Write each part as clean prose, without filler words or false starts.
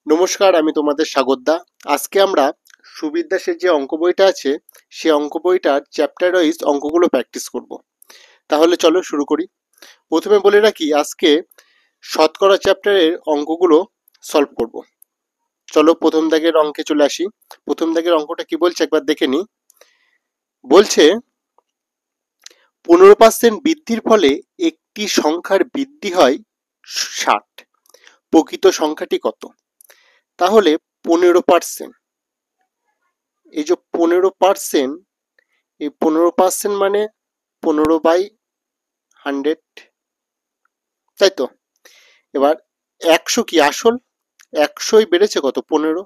নমস্কার, আমি তোমাদের স্বাগতদা। আজকে আমরা সুবিদ্যাসের যে অঙ্ক বইটা আছে সেই অঙ্ক বইটার চ্যাপ্টার ওয়াইজ অঙ্কগুলো প্র্যাকটিস করব। তাহলে চলো শুরু করি। প্রথমে বলে রাখি, আজকে শতকরা চ্যাপ্টারের অঙ্কগুলো সলভ করব। চলো প্রথম দাগের অঙ্কে চলে আসি। প্রথম দাগের অঙ্কটা কি বলছে একবার দেখে নিই। বলছে 15% বৃদ্ধির ফলে একটি সংখ্যার বৃদ্ধি হয় 60। প্রকৃত সংখ্যাটি কত? তাহলে 15%, এই যে 15%, এই 15% মানে 15/100, তাই তো? এবার 100 কি আসল? 100ই বেড়েছে কত? 15।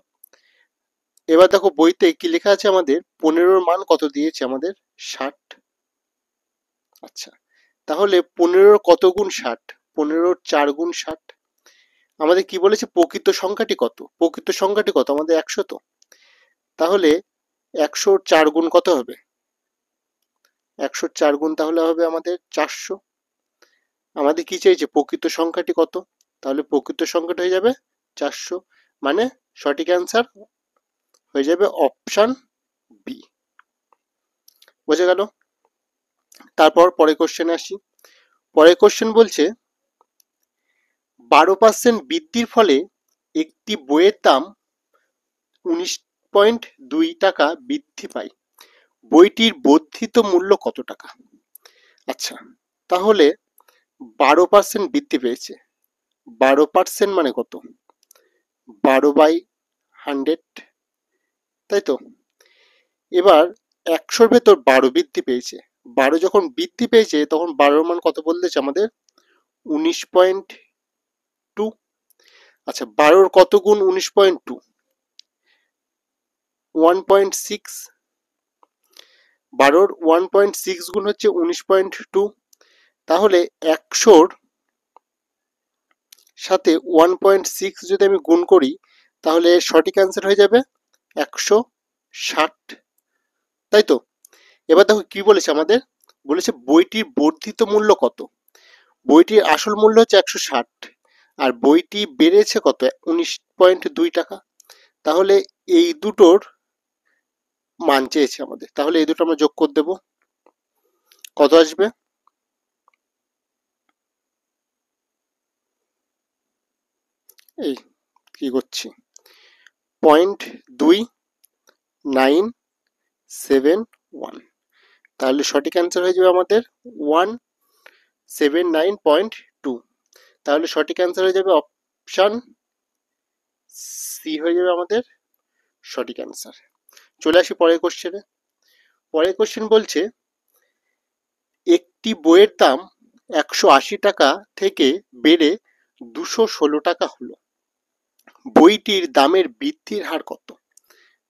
এবার দেখো বইতে কি লেখা আছে আমাদের, 15-র মান কত দিয়েছে আমাদের? 60। আচ্ছা, তাহলে 15-র কত গুণ 60? 15-র 4 গুণ 60। আমাদের কি বলেছে? প্রকৃত সংখ্যাটি কত? প্রকৃত সংখ্যাটি কত আমাদের? 100 তো। তাহলে 100-র 4 গুণ কত হবে? 100-র 4 গুণ তাহলে হবে আমাদের 400। আমাদের কি চাইছে? প্রকৃত সংখ্যাটি কত? তাহলে প্রকৃত সংখ্যাটা হয়ে যাবে 400, মানে সঠিক অ্যান্সার হয়ে যাবে অপশন বি। বোঝা গেল? তারপর পরের কোশ্চেনে আসি। পরের কোশ্চেন বলছে 12% বৃদ্ধির ফলে একটি বইয়ের দাম 19.2 টাকা বৃদ্ধি পায়। বইটির বর্ধিত মূল্য কত টাকা? আচ্ছা, তাহলে 12% বৃদ্ধি পেয়েছে। 12% মানে কত? 12/100, তাই তো? এবার 100-র ভেতর 12 বৃদ্ধি পেয়েছে। 12 যখন বৃদ্ধি পেয়েছে তখন 12-র মান কত বলতেছে আমাদের? 19.2। আচ্ছা, 12-র কত গুণ 19.2? 1.6। 12-র 1.6 গুণ হচ্ছে 19.2। তাহলে 100-র সাথে 1.6 যদি আমি গুণ করি তাহলে সঠিক অ্যান্সার হয়ে যাবে 160, তাই তো? এবার দেখো কি বলেছে আমাদের, বলেছে বইটির বর্ধিত মূল্য কত। বইটির আসল মূল্য হচ্ছে 160, আর বইটি বেড়েছে কত? 19.2 টাকা। তাহলে এই দুটোর মান চেয়েছে আমাদের, তাহলে এই দুটো আমরা যোগ করে দেব। কত আসবে? এই কি করছি, 0.2971। তাহলে সঠিক অ্যান্সার হয়ে যাবে আমাদের 179.2। তাহলে সঠিক অ্যান্সার হয়ে যাবে অপশন সি, হয়ে যাবে আমাদের সঠিক অ্যান্সার। চলে আসি পরের কোশ্চেনে। পরের কোশ্চেন বলছে একটি বইয়ের দাম 180 টাকা থেকে বেড়ে 216 টাকা হলো। বইটির দামের বৃদ্ধির হার কত?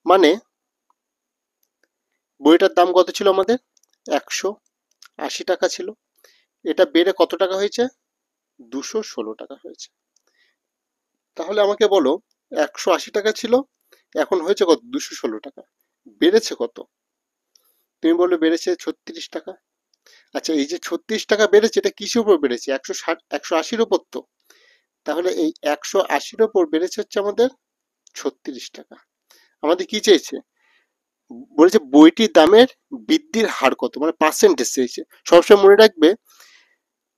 মানে বইটার দাম কত ছিল আমাদের? 180 টাকা ছিল, এটা বেড়ে কত টাকা হয়েছে? 216 টাকা হয়েছে। তাহলে আমাকে বলো, 180 টাকা ছিল, এখন হয়েছে কত? 216 টাকা। বেড়েছে কত? তুমি বললে বেড়েছে 36 টাকা। আচ্ছা, এই যে 36 টাকা বেড়েছে, এটা কিসের উপর বেড়েছে? 180-র উপর তো। তাহলে এই 180-র উপর বেড়েছে হচ্ছে আমাদের 36 টাকা। আমাদের কি চেয়েছে? বলেছে বইটির দামের বৃদ্ধির হার কত, মানে পার্সেন্টেজ চেয়েছে। সবসময় মনে রাখবে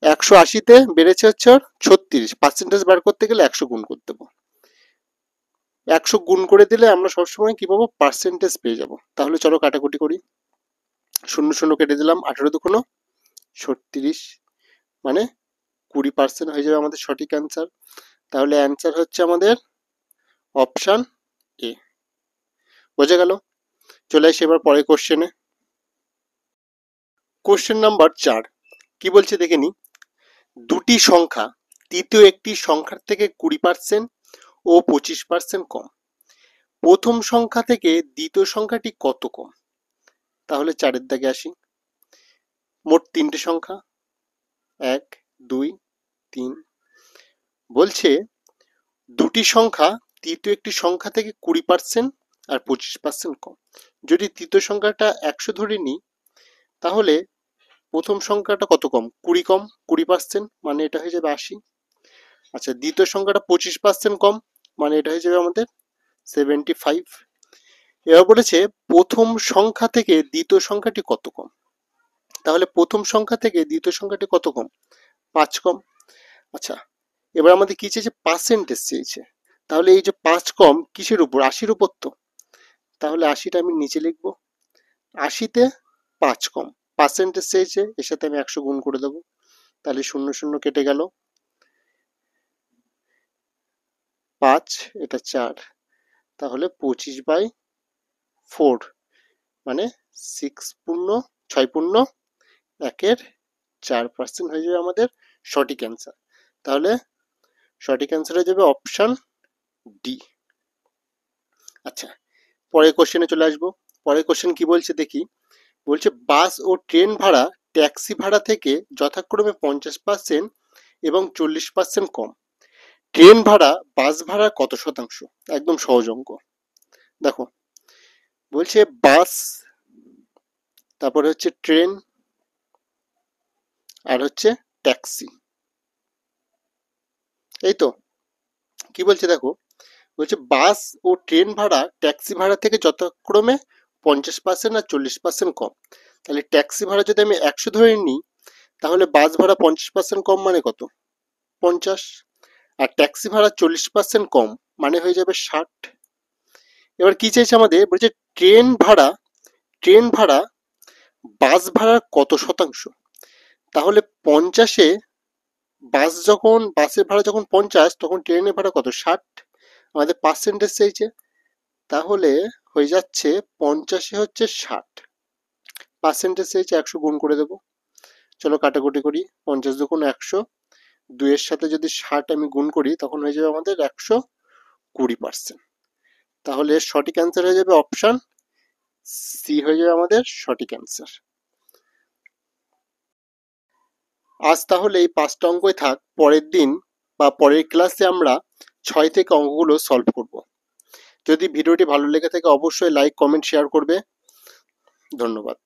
180-তে বেড়েছে হচ্ছে 36, পার্সেন্টেজ বার করতে গেলে 100 গুণ করতে দেবো। 100 গুণ করে দিলে আমরা সবসময় কি পাবো? পার্সেন্টেজ পেয়ে যাব। তাহলে চলো কাটাকুটি করি। 0 0 কেটে দিলাম, 18 × 36 মানে 20% হয়ে যাবে আমাদের সঠিক অ্যান্সার। তাহলে অ্যান্সার হচ্ছে আমাদের অপশন এ। বোঝা গেল? চলে আসি এবার পরের কোশ্চেনে। কোশ্চেন নাম্বার 4 কি বলছে দেখে নি। দুটি সংখ্যা তৃতীয় একটি সংখ্যার থেকে 20% ও 25% কম। প্রথম সংখ্যা থেকে দ্বিতীয় সংখ্যাটি কত কম? তাহলে 4-এর দাগে আসি। মোট 3টে সংখ্যা, 1 2 3। বলছে দুটি সংখ্যা তৃতীয় একটি সংখ্যা থেকে 20% আর 25% কম। যদি তৃতীয় সংখ্যাটা 100 ধরে নিই তাহলে প্রথম সংখ্যাটা কত কম? 20 কম, 20%, মানে এটা হয়ে যাবে 80। আচ্ছা, দ্বিতীয় সংখ্যাটা 25% কম, মানে এটা হয়ে যাবে আমাদের 75। এবার বলেছে প্রথম সংখ্যা থেকে দ্বিতীয় সংখ্যাটি কত কম। তাহলে প্রথম সংখ্যা থেকে দ্বিতীয় সংখ্যাটি কত কম? 5 কম। আচ্ছা, এবার আমাদের কি চেয়েছে? পার্সেন্টেজ চেয়েছে। তাহলে এই যে 5 কম কিসের উপর? 80-র উপর তো। তাহলে 80টা আমি নিচে লিখবো। 80-তে 5 কম, পার্সেন্টেজ চেয়েছে, এর সাথে আমি 100 গুণ করে দেবো। তাহলে 0 0 কেটে গেল, 5 এটা 4, তাহলে 25/4 মানে 6.6.1/4 হয়ে যাবে আমাদের সঠিক অ্যান্সার। তাহলে সঠিক অ্যান্সার হয়ে যাবে অপশন ডি। আচ্ছা, পরের কোশ্চেনে চলে আসবো। পরের কোশ্চেন কি বলছে দেখি। বলছে বাস ও ট্রেন ভাড়া ট্যাক্সি ভাড়া থেকে যথাক্রমে 50% এবং 40% কম। ট্রেন ভাড়া বাস ভাড়া কত শতাংশ? একদম সহজ অঙ্ক। দেখো, বলছে বাস, তারপরে হচ্ছে ট্রেন, আর হচ্ছে ট্যাক্সি। এই তো, কি বলছে দেখো, বলছে বাস ও ট্রেন ভাড়া ট্যাক্সি ভাড়া থেকে যথাক্রমে 50% আর 40% কম। তাহলে ট্যাক্সি ভাড়া যদি আমি 100 ধরে নিই, তাহলে বাস ভাড়া 50% কম মানে কত? 50। আর ট্যাক্সি ভাড়া 40% কম মানে হয়ে যাবে 60। এবার কি চাইছে আমাদের? বলছে ট্রেন ভাড়া বাস ভাড়ার কত শতাংশ? তাহলে 50-এ বাসের ভাড়া যখন 50, তখন ট্রেনের ভাড়া কত? 60। আমাদের পার্সেন্টেজ চাইছে, তাহলে হয়ে যাচ্ছে 50-এ হচ্ছে 60, পার্সেন্টেজ চাইছে, 100 গুণ করে দেবো। চলো কাটাকুটি করি, 50 দুগুণ 100, 2-এর সাথে যদি 60 আমি গুণ করি, তখন হয়ে যাবে আমাদের 120%। তাহলে সঠিক অ্যান্সার হয়ে যাবে অপশন সি, হয়ে যাবে আমাদের সঠিক অ্যান্সার। আজ তাহলে এই 5টা অঙ্কই থাক, পরের দিন বা পরের ক্লাসে আমরা 6 থেকে অঙ্কগুলো সলভ করব। যদি ভিডিওটি ভালো লেগে থাকে অবশ্যই লাইক, কমেন্ট, শেয়ার করবে। ধন্যবাদ।